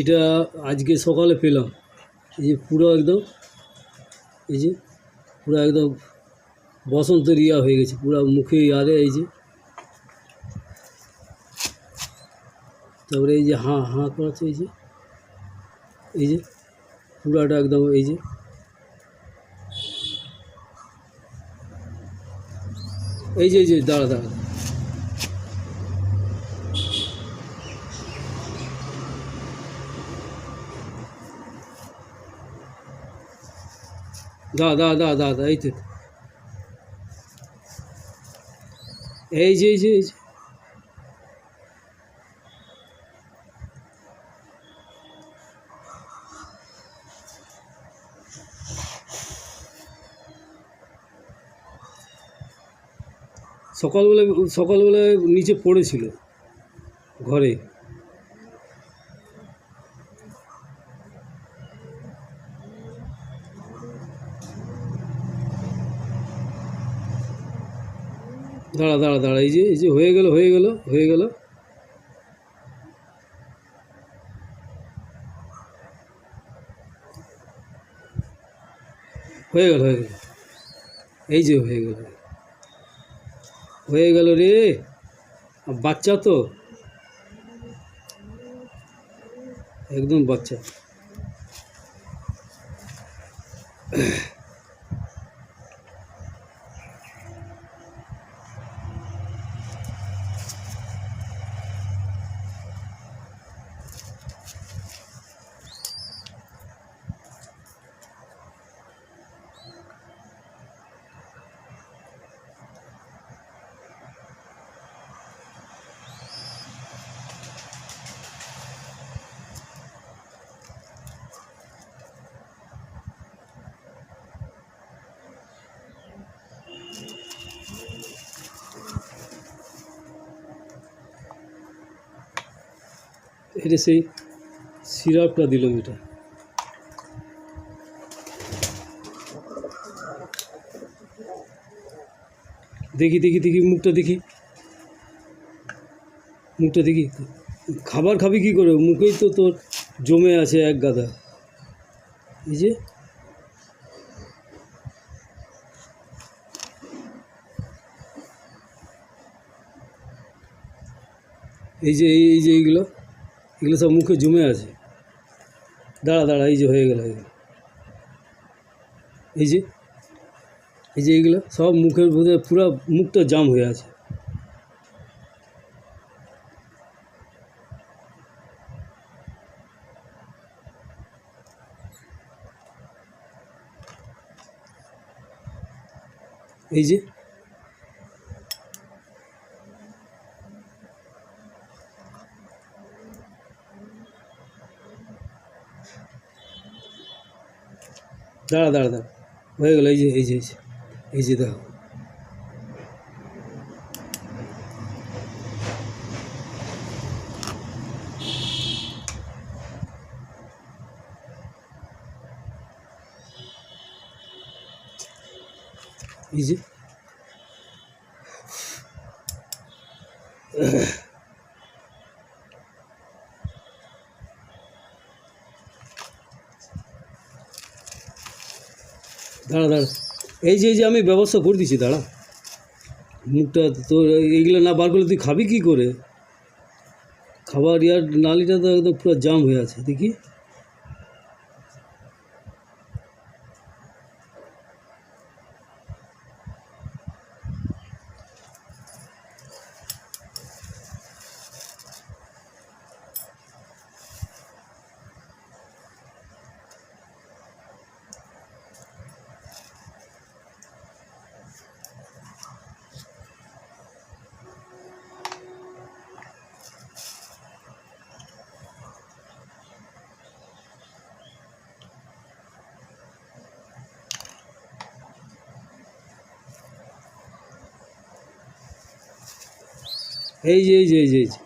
এটা আজকে সকালে পেলাম। এই যে পুরো একদম, এই যে পুরো একদম বসন্তের ইয়া হয়ে গেছে, পুরো মুখে ইয়ারে এই যে, তারপরে এই যে হাঁ হাঁ করাচ্ছে, এই যে পুরাটা একদম এই যে এই যে দাঁড়া দাঁড়া, দাঁড়া দাঁড়া দাঁড়া দাঁড়া, এই তো এই যে এই যে এই যে সকালবেলায় নিচে পড়েছিল ঘরে। দাঁড়া দাঁড়া দাঁড়া, এই যে হয়ে গেল হয়ে গেল হয়ে গেল হয়ে গেল হয়ে গেল, এই যে হয়ে গেল হয়ে গেল রে। বাচ্চা তো একদম বাচ্চা। এটা সেই সিরাপটা দিলাম, এটা দেখি দেখি দেখি মুখটা দেখি, মুখটা দেখি। খাবার খাবি কি করে, মুখেই তো তোর জমে আছে এক গাদা। এই যে এই যে এই যে এইগুলো সব মুখে জমে আছে। দাঁড়া দাঁড়া, এই যে হয়ে গেল হয়ে গেল, এই যে এইগুলো সব মুখের মধ্যে পুরো মুখটা জাম হয়ে আছে। এই যে দাঁড়া দাঁড়া দাঁড়া, হয়ে গেল, এই যে এই যে এই যে দেখো, এই যে দাঁড়া দাঁড়া, এই যে আমি ব্যবস্থা করে দিচ্ছি, দাঁড়া। মুখটা তো এইগুলো না বার করলে তুই খাবি কি করে? খাবার ইয়ার নালিটা তো একদম পুরো জাম হয়ে আছে, দেখি। এই যে এই যে এই যে এই যে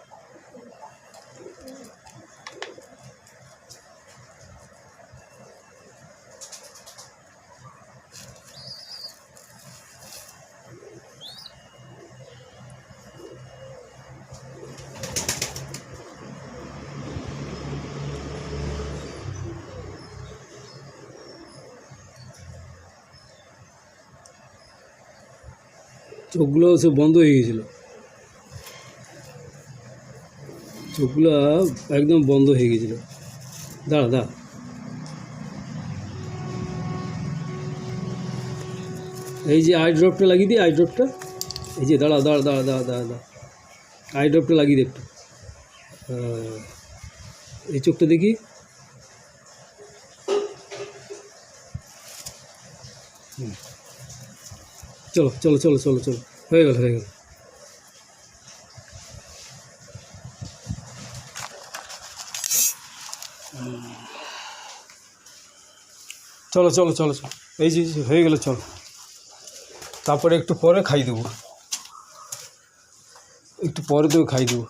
চোখগুলো সে বন্ধ হয়ে গেছিলো, চোখগুলো একদম বন্ধ হয়ে গেছিলো। দাঁড়া দাঁড়া, এই যে আই ড্রপটা লাগিয়ে দিই, আই ড্রপটা, এই যে দাঁড়া দাঁড়া দাঁড়া দাঁড়া দাঁড়া দাঁড়া, আই ড্রপটা লাগিয়ে দিই একটু। এই চোখটা দেখি, চলো চলো চলো চলো চলো, হয়ে গেল হয়ে গেল। চলো চলো চলো চলো, এই যে হয়ে গেল, চলো। তারপরে একটু পরে খাই দেবো, একটু পরে তো খাই দেবো।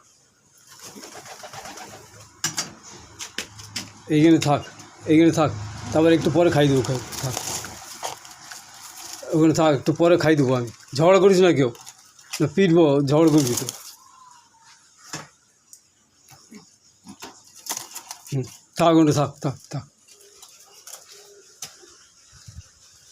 এইখানে থাক, এইখানে থাক, তারপরে একটু পরে খাই দেবো, থাক ওখানে থাক, একটু পরে খাই দেবো আমি। ঝগড়া করিস না কেউ, না পিটবো, ঝগড়া করবি তো। থাক ওখানে, থাক থাক থাক।